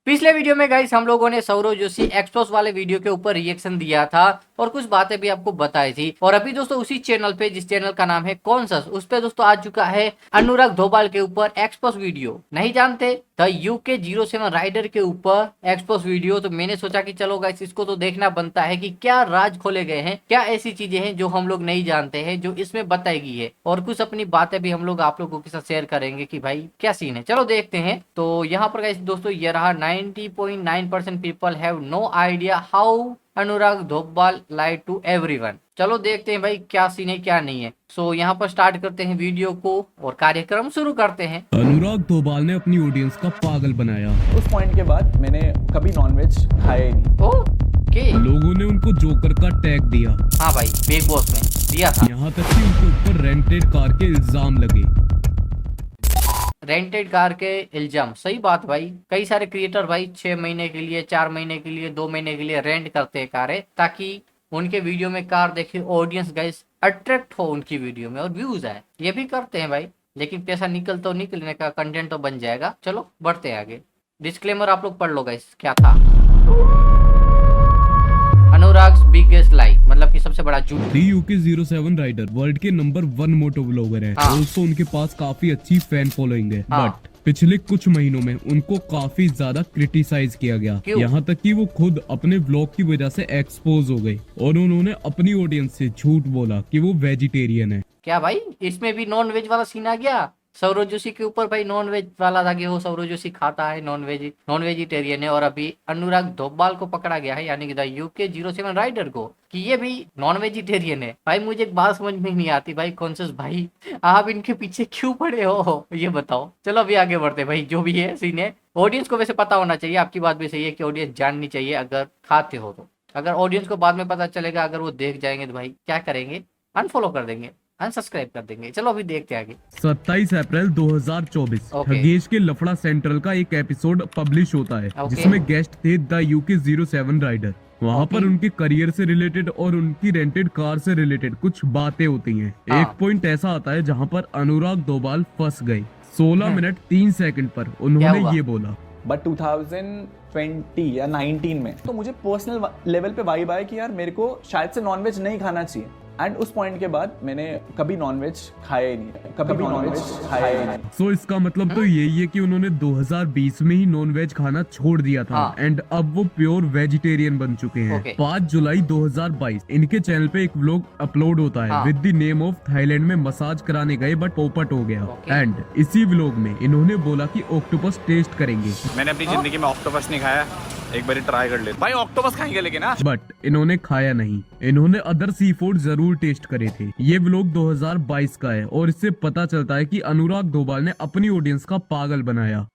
पिछले वीडियो में गाइस हम लोगों ने सौरव जोशी एक्सपोस वाले वीडियो के ऊपर रिएक्शन दिया था और कुछ बातें भी आपको बताई थी। और अभी दोस्तों उसी चैनल पे, जिस चैनल का नाम है कॉन्सस, उस पे दोस्तों आ चुका है अनुराग धोबाल के ऊपर एक्सपोस वीडियो। नहीं जानते द यूके 07 राइडर के ऊपर एक्सपोस वीडियो, तो मैंने सोचा कि चलो गाइस इसको तो देखना बनता है कि क्या राज खोले गए हैं, क्या ऐसी चीजें हैं जो हम लोग नहीं जानते हैं जो इसमें बताई गई है। और कुछ अपनी बातें भी हम लोग आप लोगों के साथ शेयर करेंगे कि भाई क्या सीन है। चलो देखते हैं। तो यहाँ पर गाइस दोस्तों ये रहा 90.9% people have no idea how Anurag Dhobal lied to everyone. चलो देखते हैं भाई क्या सीन है क्या नहीं है। सो यहाँ पर स्टार्ट करते हैं वीडियो को और कार्यक्रम शुरू करते हैं। अनुराग धोबाल ने अपनी ऑडियंस का पागल बनाया। उस पॉइंट के बाद मैंने कभी नॉनवेज खाया ही नहीं। ओके, लोगों ने उनको जोकर का टैग दिया। हाँ भाई, बिग बॉस में दिया था। यहाँ तक कि उनके ऊपर रेंटेड कार के इल्जाम लगे। रेंटेड कार के इल्जाम, सही बात भाई। कई सारे क्रिएटर भाई 6 महीने के लिए, 4 महीने के लिए, 2 महीने के लिए रेंट करते हैं कारें, ताकि उनके वीडियो में कार देखे ऑडियंस गाइस अट्रैक्ट हो उनकी वीडियो में और व्यूज आए। ये भी करते हैं भाई, लेकिन पैसा निकलने का कंटेंट तो बन जाएगा। चलो बढ़ते हैं आगे। डिस्क्लेमर आप लोग पढ़ लो गाइस, क्या था। अनुराग्स बिगेस्ट लाई, मतलब कि सबसे बड़ा झूठ। दी यूके 07 राइडर वर्ल्ड के नंबर 1 मोटो ब्लॉगर है। हाँ। ऑल्सो उनके पास काफी अच्छी फैन फॉलोइंग है। हाँ। बट पिछले कुछ महीनों में उनको काफी ज्यादा क्रिटिसाइज किया गया। क्यों? यहाँ तक कि वो खुद अपने ब्लॉग की वजह से एक्सपोज हो गए और उन्होंने अपनी ऑडियंस से झूठ बोला कि वो वेजिटेरियन है। क्या भाई, इसमें भी नॉन वेज वाला सीन आ गया। सौरव जोशी के ऊपर भाई नॉन वेज वाला था कि वो सौरव जोशी खाता है नॉन वेजिटेरियन है। और अभी अनुराग धोबाल को पकड़ा गया है, यानी कि द यूके 07 राइडर को, कि ये भी नॉन वेजिटेरियन है। भाई मुझे एक बात समझ में नहीं आती भाई, कॉन्शियस भाई आप इनके पीछे क्यों पड़े हो, ये बताओ। चलो अभी आगे बढ़ते भाई, जो भी है सीन है। ऑडियंस को वैसे पता होना चाहिए, आपकी बात भी सही है कि ऑडियंस जाननी चाहिए अगर खाते हो तो। अगर ऑडियंस को बाद में पता चलेगा, अगर वो देख जाएंगे तो भाई क्या करेंगे, अनफॉलो कर देंगे, अनसब्सक्राइब कर देंगे। चलो अभी देखते हैं आगे। 27 अप्रैल 2024 ओके। ठगेश के लफड़ा सेंट्रल का एक एपिसोड पब्लिश होता है, ओके। जिसमें गेस्ट थे द यूके 07 राइडर। वहाँ पर ओके। उनके करियर से रिलेटेड और उनकी रेंटेड कार से रिलेटेड कुछ बातें होती हैं। हाँ। एक पॉइंट ऐसा आता है जहाँ पर अनुराग धोबाल फंस गए। 16 मिनट 3 सेकंड पर क्या उन्होंने हुआ? ये बोला। बट 2020 या 19 में तो मुझे पर्सनल लेवल पे वाइब आया कि यार मेरे को शायद से नॉनवेज नहीं खाना चाहिए। एंड उस पॉइंट के बाद मैंने कभी नॉनवेज खाया ही नहीं। कभी नॉनवेज खाया ही नहीं। सो इसका मतलब तो यही है कि उन्होंने 2020 में ही नॉन वेज खाना छोड़ दिया था। हाँ। एंड अब वो प्योर वेजिटेरियन बन चुके हैं। ओके। 5 जुलाई 2022 इनके चैनल पे एक व्लॉग अपलोड होता है हाँ। With the name of Thailand में मसाज कराने गए बट पोपट हो गया। ओके। एंड इसी व्लॉग में इन्होंने बोला कि ऑक्टोपस टेस्ट करेंगे, मैंने अपनी जिंदगी में ऑक्टोपस नहीं खाया, एक बार ट्राई कर ले भाई। ऑक्टोपस खाएंगे लेकिन ना। बट इन्होंने खाया नहीं। इन्होंने अदर सी फूड जरूर टेस्ट करे थे। ये व्लॉग 2022 का है और इससे पता चलता है कि अनुराग धोबाल ने अपनी ऑडियंस का पागल बनाया।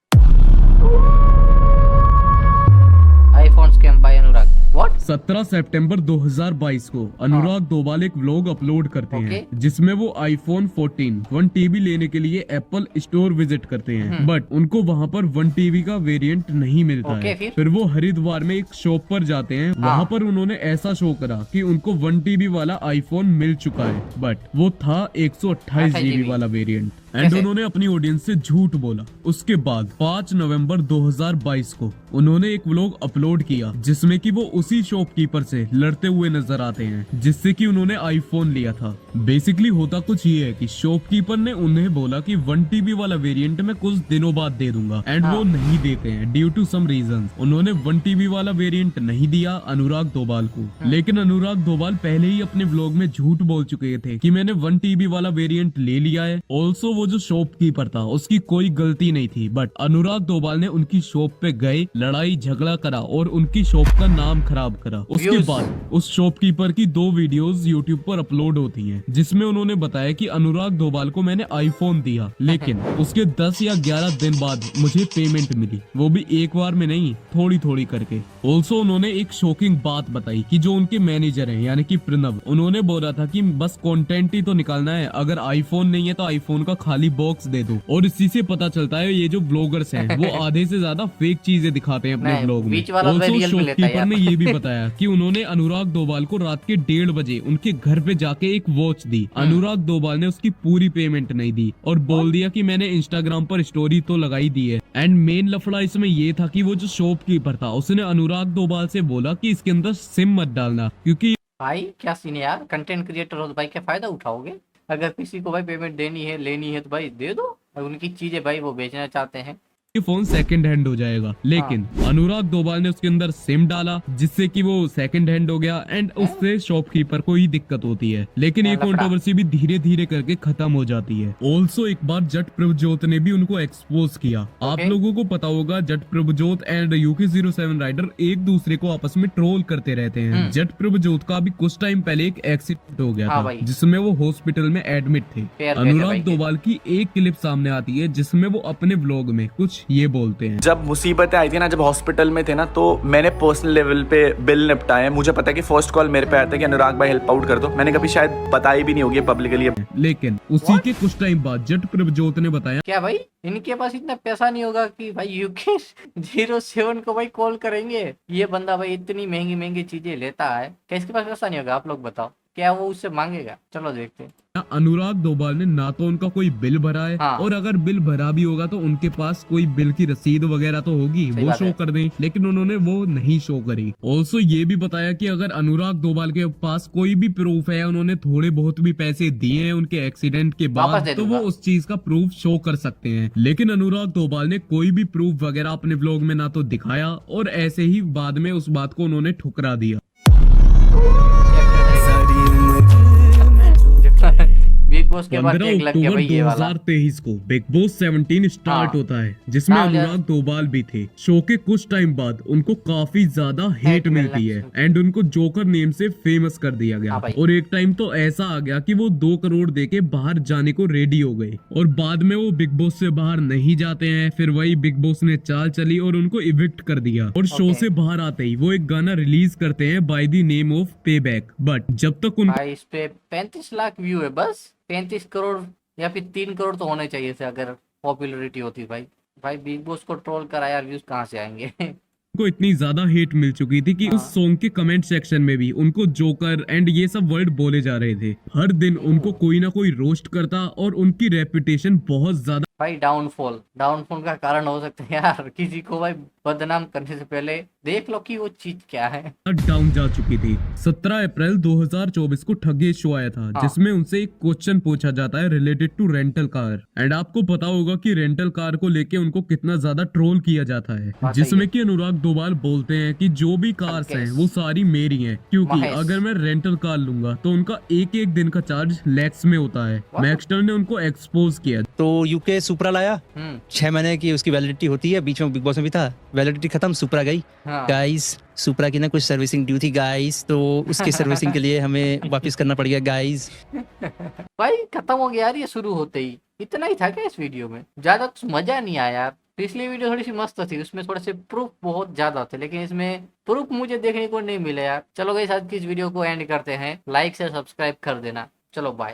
IPhone scam by Anurag. What? 17 सितंबर 2022 को अनुराग धोबाल एक व्लॉग अपलोड करते हैं, जिसमें वो आईफोन 14 1 टीबी लेने के लिए एप्पल स्टोर विजिट करते हैं। बट उनको वहाँ पर 1 टीबी का वेरिएंट नहीं मिलता ओके, है। फिर? फिर वो हरिद्वार में एक शॉप पर जाते हैं। वहाँ पर उन्होंने ऐसा शो करा कि उनको 1 टीबी वाला आईफोन मिल चुका है, बट वो था 128 जीबी वाला वेरिएंट। एंड कैसे? उन्होंने अपनी ऑडियंस से झूठ बोला। उसके बाद 5 नवंबर 2022 को उन्होंने एक व्लॉग अपलोड किया, जिसमें कि वो उसी शॉपकीपर से लड़ते हुए नजर आते हैं जिससे कि उन्होंने आईफोन लिया था। बेसिकली होता कुछ ये है कि शॉपकीपर ने उन्हें बोला कि 1 टीबी वाला वेरिएंट मैं कुछ दिनों बाद दे दूंगा। एंड वो नहीं देते हैं ड्यू टू सम रीजंस। उन्होंने 1 टीबी वाला वेरिएंट नहीं दिया अनुराग धोबाल को। लेकिन अनुराग धोबाल पहले ही अपने व्लॉग में झूठ बोल चुके थे कि मैंने 1 टीबी वाला वेरिएंट ले लिया है। ऑल्सो वो जो शॉपकीपर था उसकी कोई गलती नहीं थी, बट अनुराग धोबाल ने उनकी शॉप पे गए, लड़ाई झगड़ा करा और उनकी शॉप का नाम खराब करा। उसके बाद उस शॉपकीपर की 2 वीडियोस यूट्यूब पर अपलोड होती हैं, जिसमें उन्होंने बताया कि अनुराग धोबाल को मैंने आईफोन दिया, लेकिन उसके 10 या 11 दिन बाद मुझे पेमेंट मिली, वो भी एक बार में नहीं, थोड़ी थोड़ी करके। ऑल्सो उन्होंने एक शॉकिंग बात बताई कि जो उनके मैनेजर हैं यानी कि प्रणव, उन्होंने बोला था कि बस कंटेंट ही तो निकालना है, अगर आईफोन नहीं है तो आईफोन का खाली बॉक्स दे दो। और इसी से पता चलता है ये जो ब्लॉगर्स हैं वो आधे से ज्यादा फेक चीजें दिखाते हैं अपने नहीं, ब्लॉग में। बीच वाला तो ऑल्सो रियल में लेता है शॉपकीपर ने यार। ये भी बताया कि उन्होंने अनुराग दोबाल को रात के 1:30 बजे उनके घर पे जाके एक वॉच दी। अनुराग दोबाल ने उसकी पूरी पेमेंट नहीं दी और बोल दिया कि मैंने इंस्टाग्राम पर स्टोरी तो लगाई दी है। एंड मेन लफड़ा इसमें ये था कि वो जो शॉपकीपर था उसने अनुराग दोबाल से बोला कि इसके अंदर सिम मत डालना, क्योंकि भाई क्या सीन है यार, कंटेंट क्रिएटर हो तो भाई क्या फायदा उठाओगे। अगर किसी को भाई पेमेंट देनी है लेनी है तो भाई दे दो, और उनकी चीजें भाई वो बेचना चाहते हैं। ये फोन सेकंड हैंड हो जाएगा। लेकिन अनुराग दोबाल ने उसके अंदर सिम डाला जिससे कि वो सेकंड हैंड हो गया एंड उससे शॉपकीपर को ही दिक्कत होती है। लेकिन ये लफड़ा। कंट्रोवर्सी भी धीरे धीरे करके खत्म हो जाती है। ऑल्सो एक बार जट प्रभजोत ने भी उनको एक्सपोज किया। आप लोगों को पता होगा जट प्रभजोत एंड UK07 राइडर एक दूसरे को आपस में ट्रोल करते रहते हैं। जट प्रभजोत का भी कुछ टाइम पहले एक एक्सीडेंट हो गया हाँ था भाई। जिसमें वो हॉस्पिटल में एडमिट थे। फेयर गए थे भाई अनुराग के। दोबाल की एक क्लिप सामने आती है जिसमें वो अपने व्लॉग में कुछ ये बोलते हैं। जब मुसीबतें आई थी ना, जब हॉस्पिटल में थे ना, तो मैंने पर्सनल लेवल पे बिल निपटाए। मुझे पता है कि फर्स्ट कॉल मेरे पे आता है कि अनुराग भाई हेल्प आउट कर दो। मैंने कभी शायद बताई भी नहीं होगी पब्लिकली। लेकिन उसी के कुछ टाइम बाद जट प्रभजोत ने बताया क्या भाई इनके पास इतना पैसा नहीं होगा कि भाई UK07 को भाई कॉल करेंगे। ये बंदा भाई इतनी महंगी महंगी चीजें लेता है, क्या इसके पास पैसा नहीं होगा? आप लोग बताओ, क्या वो उससे मांगेगा? चलो देखते हैं। अनुराग दोबाल ने ना तो उनका कोई बिल भरा है हाँ। और अगर बिल भरा भी होगा तो उनके पास कोई बिल की रसीद वगैरह तो होगी, सही वो बात शो है। कर दें, लेकिन उन्होंने वो नहीं शो करी। ऑल्सो ये भी बताया कि अगर अनुराग दोबाल के पास कोई भी प्रूफ है, उन्होंने थोड़े बहुत भी पैसे दिए हैं उनके एक्सीडेंट के वापस बाद, दे तो वो दूंगा। उस चीज का प्रूफ शो कर सकते हैं। लेकिन अनुराग दोबाल ने कोई भी प्रूफ वगैरह अपने ब्लॉग में ना तो दिखाया और ऐसे ही बाद में उस बात को उन्होंने ठुकरा दिया। बिग बॉस के बाद 15 एक लग गया अक्टूबर भाई ये वाला। 2023 को बिग बॉस 17 स्टार्ट हाँ। होता है जिसमें नाम लिया। अनुराग दोबाल भी थे। शो के कुछ टाइम बाद उनको काफी ज्यादा हेट मिलती है एंड उनको जोकर नेम से फेमस कर दिया गया। हाँ भाई। और एक टाइम तो ऐसा आ गया कि वो 2 करोड़ देके बाहर जाने को रेडी हो गए और बाद में वो बिग बॉस से बाहर नहीं जाते हैं। फिर वही बिग बॉस ने चाल चली और उनको इविक्ट कर दिया और शो ओके। से बाहर आते ही वो एक गाना रिलीज करते हैं बाय द नेम ऑफ पे बैक। बट जब तक उनका भाई इस पे 35 लाख व्यू है बस। 35 करोड़ या फिर 3 करोड़ तो होने चाहिए थे अगर पॉपुलैरिटी होती भाई। भाई बिग बॉस को ट्रोल करा यार, व्यूज कहाँ से आएंगे? को इतनी ज्यादा हेट मिल चुकी थी कि हाँ। उस सॉन्ग के कमेंट सेक्शन में भी उनको जोकर एंड ये सब वर्ड बोले जा रहे थे। हर दिन उनको कोई ना कोई रोस्ट करता और उनकी रेपुटेशन बहुत ज्यादा भाई डाउनफॉल का कारण हो सकता है यार। किसी को भाई बदनाम करने से पहले देख लो कि वो चीज क्या है। डाउन जा चुकी थी। 17 अप्रैल 2024 को ठगे शो आया था हाँ। जिसमें उनसे एक क्वेश्चन पूछा जाता है related to rental car and आपको पता होगा कि रेंटल कार को लेके उनको कितना ज्यादा ट्रोल किया जाता है, बात सही जिसमें है। कि अनुराग दोबाल बोलते हैं कि जो भी कार्स हैं Yes. वो सारी मेरी हैं, क्योंकि महेश। अगर मैं रेंटल कार लूंगा तो उनका एक एक दिन का चार्ज लैक्स में होता है। What? मैक्सटर ने उनको एक्सपोज किया। तो यूके सुपरा लाया, 6 महीने की उसकी वैलिडिटी होती है, बीच में बिग बॉस में भी था, वैलिडिटी खत्म, सुपरा गई। हाँ। गाइस सुपरा की ना कुछ सर्विसिंग ड्यू थी गाइस, तो उसकी सर्विसिंग के लिए हमें वापस करना पड़ गया गाइस। भाई खत्म हो गया यार ये शुरू होते ही। इतना ही था क्या इस वीडियो में? ज्यादा कुछ मजा नहीं आया यार। पिछली वीडियो थोड़ी सी मस्त थी, उसमें थोड़े से प्रूफ बहुत ज्यादा थे, लेकिन इसमें प्रूफ मुझे देखने को नहीं मिले यार। चलो गाइस आज की इस वीडियो को एंड करते हैं। लाइक से सब्सक्राइब कर देना। चलो बाय।